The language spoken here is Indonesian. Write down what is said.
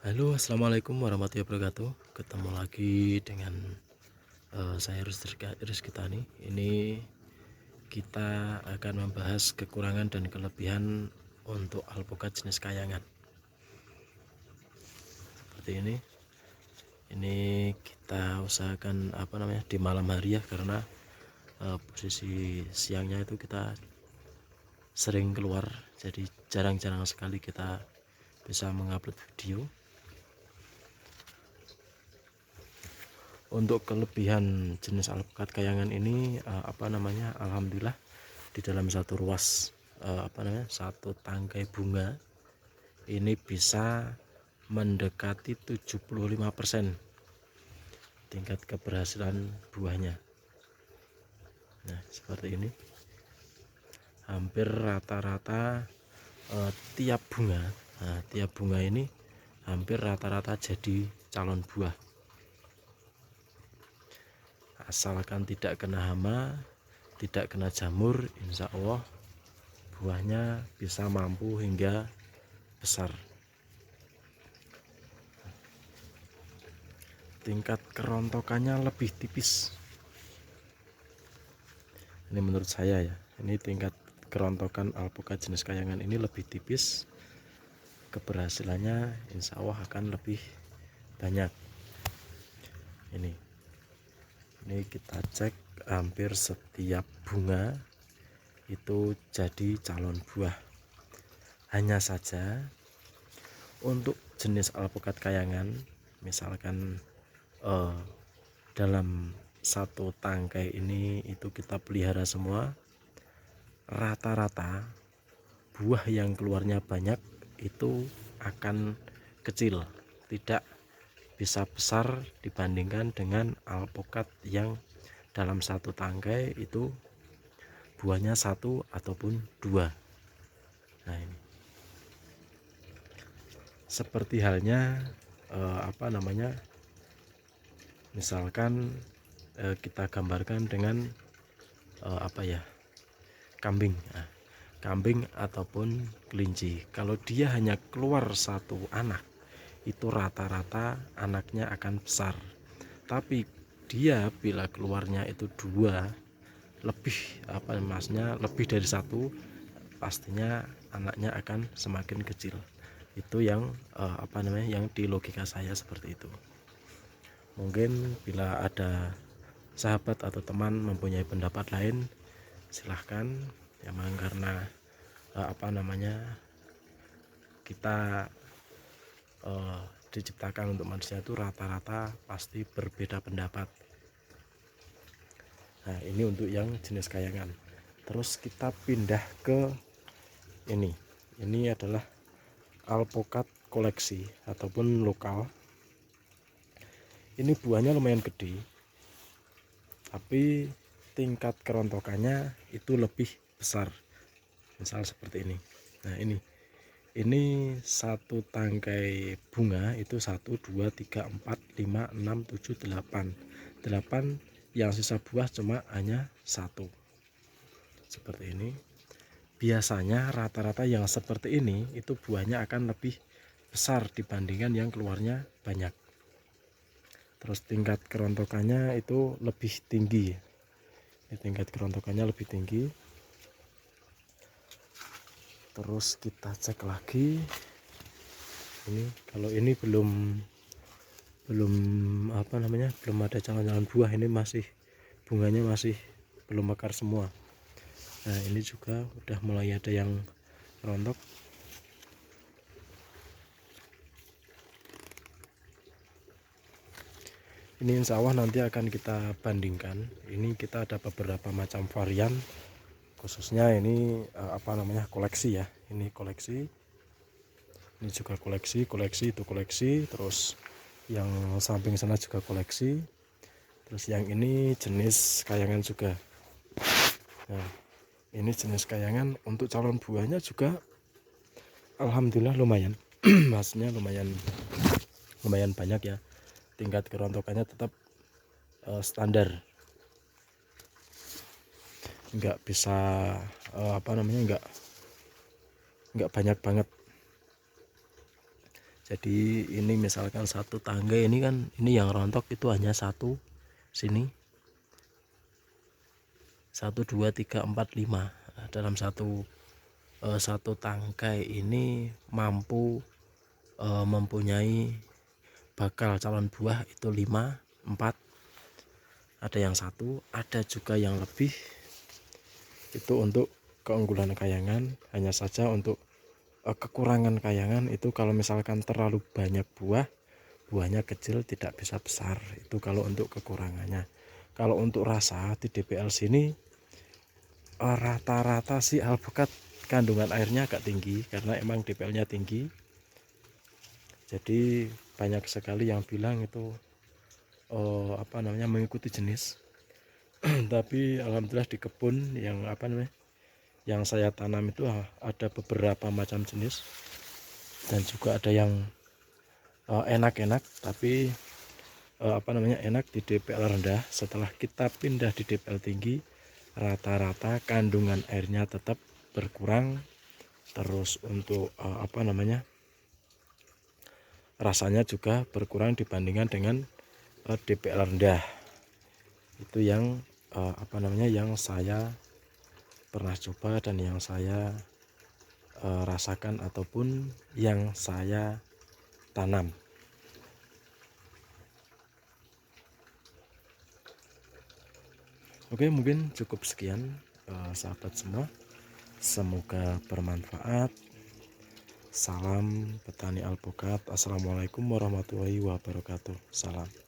Halo, assalamualaikum warahmatullahi wabarakatuh. Ketemu lagi dengan saya Rizky Tani. Ini kita akan membahas kekurangan dan kelebihan untuk alpukat jenis kayangan. Seperti ini. Ini kita usahakan di malam hari ya, karena posisi siangnya itu kita sering keluar, jadi jarang-jarang sekali kita bisa mengupload video. Untuk kelebihan jenis alpukat kayangan ini alhamdulillah di dalam satu ruas satu tangkai bunga ini bisa mendekati 75% tingkat keberhasilan buahnya. Nah, seperti ini. Hampir rata-rata tiap bunga ini hampir rata-rata jadi calon buah. Asalkan tidak kena hama, tidak kena jamur, insya Allah buahnya bisa mampu hingga besar. Tingkat kerontokannya lebih tipis. Ini menurut saya ya, ini tingkat kerontokan alpukat jenis kayangan ini lebih tipis. Keberhasilannya insya Allah akan lebih banyak. Ini kita cek, hampir setiap bunga itu jadi calon buah. Hanya saja untuk jenis alpukat kayangan, misalkan dalam satu tangkai ini itu kita pelihara semua, rata-rata buah yang keluarnya banyak itu akan kecil, tidak bisa besar dibandingkan dengan alpukat yang dalam satu tangkai itu buahnya satu ataupun dua. Nah, ini seperti halnya misalkan kita gambarkan dengan kambing. Kambing ataupun kelinci, kalau dia hanya keluar satu anak itu rata-rata anaknya akan besar. Tapi dia bila keluarnya itu dua lebih lebih dari satu, pastinya anaknya akan semakin kecil. Itu yang yang di logika saya seperti itu. Mungkin bila ada sahabat atau teman mempunyai pendapat lain, silahkan. Memang karena kita diciptakan untuk manusia itu rata-rata pasti berbeda pendapat. Nah, ini untuk yang jenis kayangan. Terus kita pindah ke ini adalah alpukat koleksi ataupun lokal. Ini buahnya lumayan gede, tapi tingkat kerontokannya itu lebih besar. Misal seperti ini. Nah, ini satu tangkai bunga itu 1, 2, 3, 4, 5, 6, 7, 8. Yang sisa buah cuma hanya satu. Seperti ini. Biasanya rata-rata yang seperti ini itu buahnya akan lebih besar dibandingkan yang keluarnya banyak. Terus tingkat kerontokannya itu lebih tinggi. Tingkat kerontokannya lebih tinggi. Terus kita cek lagi. Ini kalau ini belum ada calon-calon buah, ini masih bunganya masih belum mekar semua. Nah, ini juga udah mulai ada yang rontok. Ini insya Allah nanti akan kita bandingkan. Ini kita ada beberapa macam varian, khususnya ini koleksi ya. Ini koleksi, ini juga koleksi itu koleksi. Terus yang samping sana juga koleksi. Terus yang ini jenis kayangan juga. Nah, ini jenis kayangan. Untuk calon buahnya juga alhamdulillah lumayan. Maksudnya lumayan banyak ya. Tingkat kerontokannya tetap standar, nggak bisa nggak banyak banget. Jadi ini misalkan satu tangga ini kan, ini yang rontok itu hanya satu sini, 1 2 3 4 5. Nah, dalam satu tangkai ini mampu mempunyai bakal calon buah itu 5 4, ada yang satu, ada juga yang lebih. Itu untuk keunggulan kayangan. Hanya saja untuk kekurangan kayangan itu kalau misalkan terlalu banyak buahnya kecil, tidak bisa besar. Itu kalau untuk kekurangannya. Kalau untuk rasa di DPL sini rata-rata sih alpukat kandungan airnya agak tinggi karena emang DPL-nya tinggi. Jadi banyak sekali yang bilang itu mengikuti jenis. Tapi alhamdulillah di kebun yang saya tanam itu ada beberapa macam jenis, dan juga ada yang enak-enak, tapi enak di DPL rendah. Setelah kita pindah di DPL tinggi, rata-rata kandungan airnya tetap berkurang. Terus untuk rasanya juga berkurang dibandingkan dengan DPL rendah. Itu yang yang saya pernah coba dan yang saya rasakan ataupun yang saya tanam. Oke, mungkin cukup sekian sahabat semua, semoga bermanfaat. Salam petani alpukat. Assalamualaikum warahmatullahi wabarakatuh. Salam.